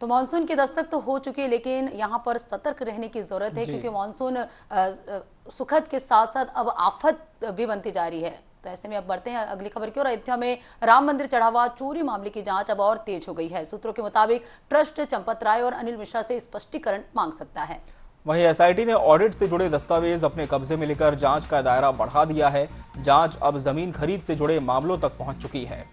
तो मानसून की दस्तक तो हो चुकी है, लेकिन यहाँ पर सतर्क रहने की जरूरत है, क्योंकि मानसून सुखद के साथ साथ अब आफत भी बनती जा रही है। तो ऐसे में अब बढ़ते हैं अगली खबर की ओर। अयोध्या में राम मंदिर चढ़ावा चोरी मामले की जांच अब और तेज हो गई है। सूत्रों के मुताबिक ट्रस्ट चंपत राय और अनिल मिश्रा से स्पष्टीकरण मांग सकता है। वहीं एसआईटी ने ऑडिट से जुड़े दस्तावेज अपने कब्जे में लेकर जांच का दायरा बढ़ा दिया है। जांच अब जमीन खरीद से जुड़े मामलों तक पहुंच चुकी है।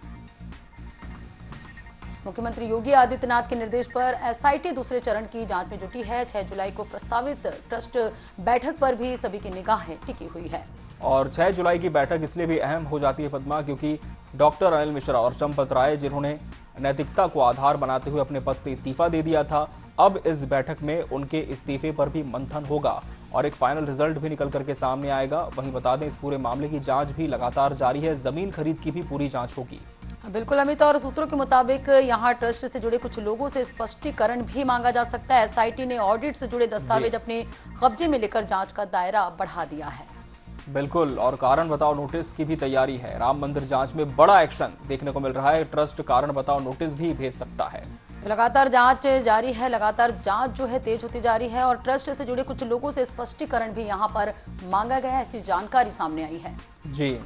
मुख्यमंत्री योगी आदित्यनाथ के निर्देश पर एसआईटी दूसरे चरण की जांच में जुटी है। 6 जुलाई को प्रस्तावित ट्रस्ट बैठक पर भी सभी की निगाहें टिकी हुई है। और 6 जुलाई की बैठक इसलिए भी अहम हो जाती है पद्मा, क्योंकि डॉक्टर अनिल मिश्रा और चंपत राय, जिन्होंने नैतिकता को आधार बनाते हुए अपने पद से इस्तीफा दे दिया था, अब इस बैठक में उनके इस्तीफे पर भी मंथन होगा और एक फाइनल रिजल्ट भी निकल करके सामने आएगा। वहीं बता दें, इस पूरे मामले की जांच भी लगातार जारी है। जमीन खरीद की भी पूरी जांच होगी। बिल्कुल अमित, और सूत्रों के मुताबिक यहाँ ट्रस्ट से जुड़े कुछ लोगों से स्पष्टीकरण भी मांगा जा सकता है। एसआईटी ने ऑडिट से जुड़े दस्तावेज अपने कब्जे में लेकर जांच का दायरा बढ़ा दिया है। बिल्कुल, और कारण बताओ नोटिस की भी तैयारी है। राम मंदिर जांच में बड़ा एक्शन देखने को मिल रहा है। ट्रस्ट कारण बताओ नोटिस भी भेज सकता है। तो लगातार जांच जारी है, लगातार जांच जो है तेज होती जा रही है और ट्रस्ट से जुड़े कुछ लोगों से स्पष्टीकरण भी यहां पर मांगा गया है, ऐसी जानकारी सामने आई है। जी,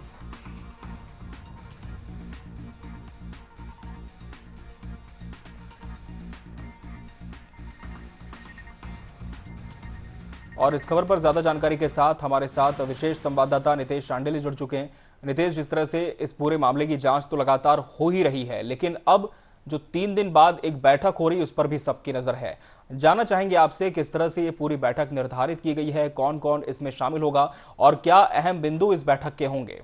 और इस खबर पर ज्यादा जानकारी के साथ हमारे साथ विशेष संवाददाता नितेश चांडेली जुड़ चुके हैं। नितेश, जिस तरह से इस पूरे मामले की जांच तो लगातार हो ही रही है, लेकिन अब जो 3 दिन बाद एक बैठक हो रही है उस पर भी सबकी नजर है। जानना चाहेंगे आपसे किस तरह से ये पूरी बैठक निर्धारित की गई है, कौन कौन इसमें शामिल होगा और क्या अहम बिंदु इस बैठक के होंगे।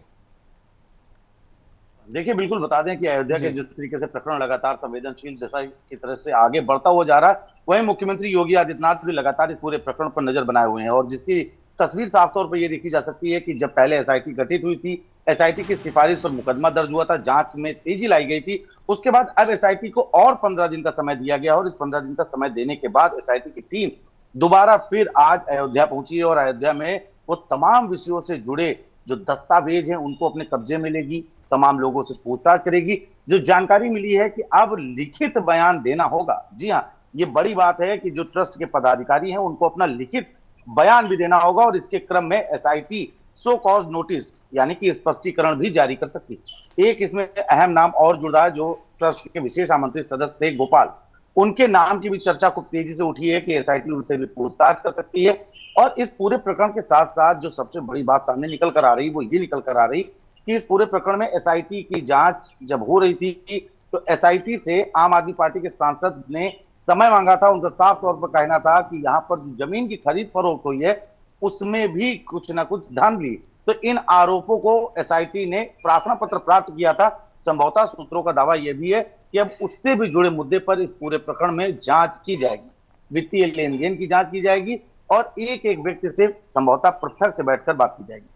देखिए, बिल्कुल बता दें कि अयोध्या के जिस तरीके से प्रकरण लगातार संवेदनशील दिशा की तरफ से आगे बढ़ता हुआ जा रहा है, वहीं मुख्यमंत्री योगी आदित्यनाथ भी लगातार इस पूरे प्रकरण पर नजर बनाए हुए हैं। और जिसकी तस्वीर साफ तौर पर यह देखी जा सकती है कि जब पहले एसआईटी गठित हुई थी, एसआईटी की सिफारिश पर मुकदमा दर्ज हुआ था, जांच में तेजी लाई गई थी। उसके बाद अब एसआईटी को और 15 दिन का समय दिया गया और इस 15 दिन का समय देने के बाद एसआईटी की टीम दोबारा फिर आज अयोध्या पहुंची है और अयोध्या में वो तमाम विषयों से जुड़े जो दस्तावेज हैं उनको अपने कब्जे में लेगी, तमाम लोगों से पूछताछ करेगी। जो जानकारी मिली है कि अब लिखित बयान देना होगा। जी हाँ, ये बड़ी बात है कि जो ट्रस्ट के पदाधिकारी हैं उनको अपना लिखित बयान भी देना होगा और इसके क्रम में एसआईटी सो कॉज नोटिस यानी कि स्पष्टीकरण भी जारी कर सकती है। एक इसमें अहम नाम और जुड़ा है, जो ट्रस्ट के विशेष आमंत्रित सदस्य थे गोपाल, उनके नाम की भी चर्चा खूब तेजी से उठी है कि एसआईटी उनसे भी पूछताछ कर सकती है। और इस पूरे प्रकरण के साथ साथ जो सबसे बड़ी बात सामने निकल कर आ रही वो ये निकल कर आ रही कि इस पूरे प्रकरण में एसआईटी की जांच जब हो रही थी तो एसआईटी से आम आदमी पार्टी के सांसद ने समय मांगा था। उनका साफ तौर पर कहना था कि यहां पर जमीन की खरीद फरोख्त हुई है उसमें भी कुछ ना कुछ धांधली। तो इन आरोपों को एसआईटी ने प्रार्थना पत्र प्राप्त किया था। संभवतः सूत्रों का दावा यह भी है कि अब उससे भी जुड़े मुद्दे पर इस पूरे प्रकरण में जांच की जाएगी, वित्तीय लेन देन की जांच की जाएगी और एक एक व्यक्ति से संभवतः पृथक से बैठकर बात की जाएगी।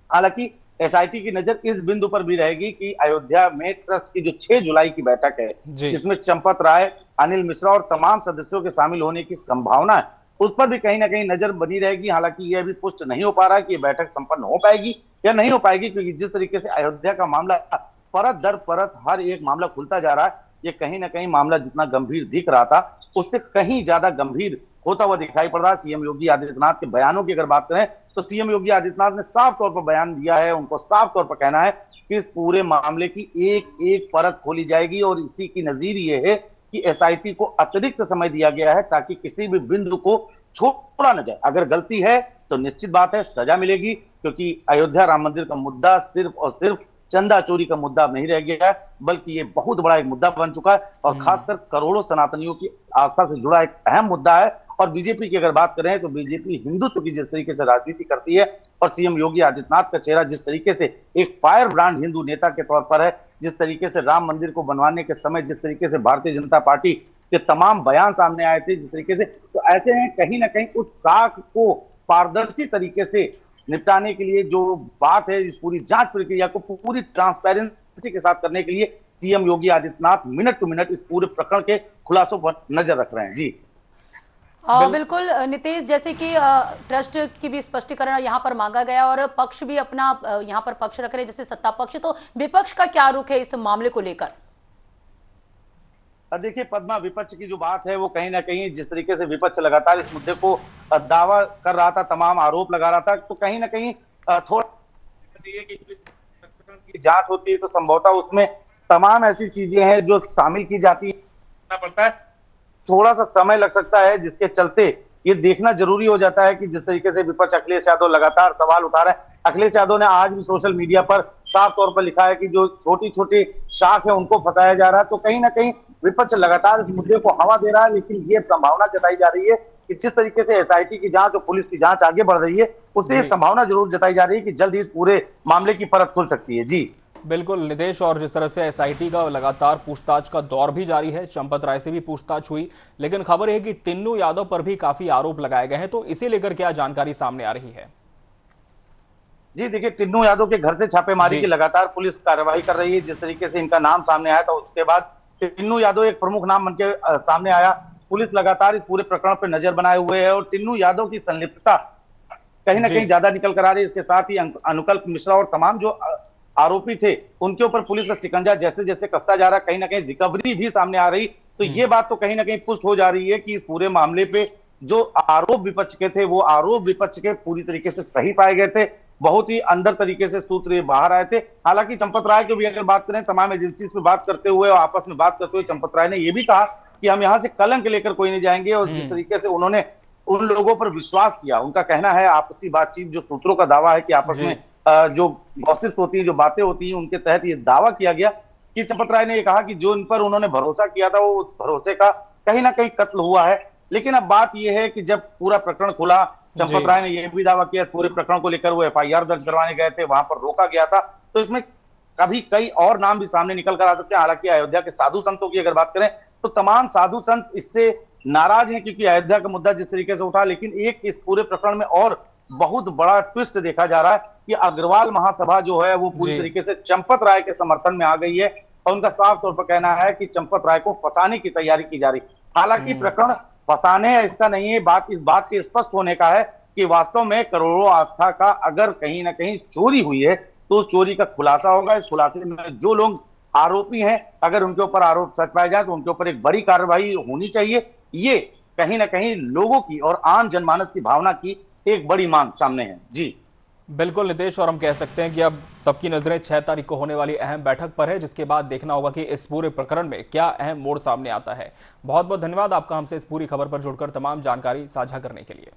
हालांकि एसआईटी की नजर इस बिंदु पर भी रहेगी कि अयोध्या में ट्रस्ट की जो 6 जुलाई की बैठक है, जिसमें चंपत राय, अनिल मिश्रा और तमाम सदस्यों के शामिल होने की संभावना है, उस पर भी कहीं ना कहीं नजर बनी रहेगी। हालांकि यह अभी स्पष्ट नहीं हो पा रहा है कि यह बैठक संपन्न हो पाएगी या नहीं हो पाएगी, क्योंकि जिस तरीके से अयोध्या का मामला परत दर परत हर एक मामला खुलता जा रहा है, ये कहीं ना कहीं मामला जितना गंभीर दिख रहा था उससे कहीं ज्यादा गंभीर होता हुआ दिखाई पड़ रहा है। सीएम योगी आदित्यनाथ के बयानों की अगर बात करें तो सीएम योगी आदित्यनाथ ने साफ तौर पर बयान दिया है। उनको साफ तौर पर कहना है कि इस पूरे मामले की एक एक परत खोली जाएगी और इसी की नजीर ये है कि एसआईटी को अतिरिक्त समय दिया गया है ताकि किसी भी बिंदु को छोड़ा न जाए। अगर गलती है तो निश्चित बात है सजा मिलेगी, क्योंकि अयोध्या राम मंदिर का मुद्दा सिर्फ और सिर्फ चंदा चोरी का मुद्दा नहीं रह गया है, बल्कि ये बहुत बड़ा एक मुद्दा बन चुका है और खासकर करोड़ों सनातनियों की आस्था से जुड़ा एक अहम मुद्दा है। और बीजेपी की अगर बात करें तो बीजेपी हिंदुत्व की जिस तरीके से राजनीति करती है और सीएम योगी आदित्यनाथ का चेहरा जिस तरीके से एक फायर ब्रांड हिंदू नेता के तौर पर है, जिस तरीके से राम मंदिर को बनवाने के समय जिस तरीके से भारतीय जनता पार्टी के तमाम बयान सामने आए थे, जिस तरीके से, तो ऐसे में कहीं ना कहीं उस साख को पारदर्शी तरीके से निपटाने के लिए जो बात है, इस पूरी जांच प्रक्रिया को पूरी ट्रांसपेरेंसी के साथ करने के लिए CM Yogi Adityanath minute to minute इस पूरे प्रकरण के खुलासों पर नजर रख रहे हैं। जी बिल्कुल नितेश, जैसे कि ट्रस्ट की भी स्पष्टीकरण यहाँ पर मांगा गया और पक्ष भी अपना यहाँ पर पक्ष रख रहे हैं, जैसे सत्ता पक्ष, तो विपक्ष का क्या रुख है इस मामले को लेकर? देखिए पद्मा, विपक्ष की जो बात है वो कहीं ना कहीं जिस तरीके से विपक्ष लगातार इस मुद्दे को दावा कर रहा था, तमाम आरोप लगा रहा था, तो कहीं ना कहीं थोड़ा चाहिए कि प्रकरण की जांच होती है तो संभवतः उसमें तमाम ऐसी चीजें हैं जो शामिल की जाती है, पड़ता है, थोड़ा सा समय लग सकता है, जिसके चलते ये देखना जरूरी हो जाता है कि जिस तरीके से विपक्ष अखिलेश यादव लगातार सवाल उठा रहा है। अखिलेश यादव ने आज भी सोशल मीडिया पर साफ तौर पर लिखा है कि जो छोटी छोटी शाख है उनको फंसाया जा रहा है, तो कहीं ना कहीं विपक्ष लगातार इस मुद्दे को हवा दे रहा है। लेकिन ये संभावना जताई जा रही है कि जिस तरीके से एसआईटी की जांच और पुलिस की जांच आगे बढ़ रही है, उससे ये संभावना जरूर जताई जा रही है कि जल्द ही इस पूरे मामले की परत खुल सकती है। जी बिल्कुल नितेश, और जिस तरह से एसआईटी का लगातार पूछताछ का दौर भी जारी है, चंपत राय से भी पूछताछ हुई, लेकिन खबर है कि टिन्नू यादव पर भी काफी आरोप लगाए गए हैं, तो इसे लेकर क्या जानकारी सामने आ रही है? जी देखिए, टिन्नू यादव के घर से छापेमारी की लगातार पुलिस कार्रवाई कर रही है। जिस तरीके से इनका नाम सामने आया था उसके बाद टिन्नू यादव एक प्रमुख नाम बनके सामने आया। पुलिस लगातार इस पूरे प्रकरण पर नजर बनाए हुए है और टिन्नू यादव की संलिप्तता कहीं ना कहीं ज्यादा निकल कर आ रही है। इसके साथ ही अनुकल्प मिश्रा और तमाम जो आरोपी थे उनके ऊपर पुलिस का शिकंजा जैसे जैसे कसता जा रहा है, कहीं ना कहीं रिकवरी भी सामने आ रही। तो ये बात तो कहीं ना कहीं पुष्ट हो जा रही है कि इस पूरे मामले पे जो आरोप विपक्ष के थे वो आरोप विपक्ष के पूरी तरीके से सही पाए गए थे। बहुत ही अंदर तरीके से सूत्र बाहर आए थे। हालांकि चंपत राय की भी अगर बात करें, तमाम एजेंसी में बात करते हुए और आपस में बात करते हुए चंपत राय ने यह भी कहा कि हम यहां से कलंक लेकर कोई नहीं जाएंगे। और जिस तरीके से उन्होंने उन लोगों पर विश्वास किया, उनका कहना है आपसी बातचीत, जो सूत्रों का दावा है कि आपस में जो गॉसिप्स होती है, जो बातें होती हैं, उनके तहत ये दावा किया गया कि चंपत राय ने ये कहा कि जो इन पर उन्होंने भरोसा किया था वो उस भरोसे का कहीं ना कहीं कत्ल हुआ है। लेकिन अब बात यह है कि जब पूरा प्रकरण खुला, चंपत राय ने यह भी दावा किया इस पूरे प्रकरण को लेकर वो एफआईआर दर्ज करवाने गए थे, वहां पर रोका गया था। तो इसमें कभी कई और नाम भी सामने निकल कर आ सकते हैं। हालांकि अयोध्या के साधु संतों की अगर बात करें तो तमाम साधु संत इससे नाराज हैं क्योंकि अयोध्या का मुद्दा जिस तरीके से उठा। लेकिन एक इस पूरे प्रकरण में और बहुत बड़ा ट्विस्ट देखा जा रहा है कि अग्रवाल महासभा जो है वो पूरी तरीके से चंपत राय के समर्थन में आ गई है और उनका साफ तौर पर कहना है कि चंपत राय को फंसाने की तैयारी की जा रही। हालांकि प्रकरण फंसाने है इसका नहीं है, बात इस बात के स्पष्ट होने का है कि वास्तव में करोड़ों आस्था का अगर कहीं ना कहीं चोरी हुई है तो उस चोरी का खुलासा होगा। इस खुलासे में जो लोग आरोपी हैं, अगर उनके ऊपर आरोप सच पाए जाए तो उनके ऊपर एक बड़ी कार्रवाई होनी चाहिए। ये कहीं ना कहीं लोगों की और आम जनमानस की भावना की एक बड़ी मांग सामने है। जी बिल्कुल नितेश, और हम कह सकते हैं कि अब सबकी नजरें 6 तारीख को होने वाली अहम बैठक पर है, जिसके बाद देखना होगा कि इस पूरे प्रकरण में क्या अहम मोड़ सामने आता है। बहुत बहुत धन्यवाद आपका हमसे इस पूरी खबर पर जुड़कर तमाम जानकारी साझा करने के लिए।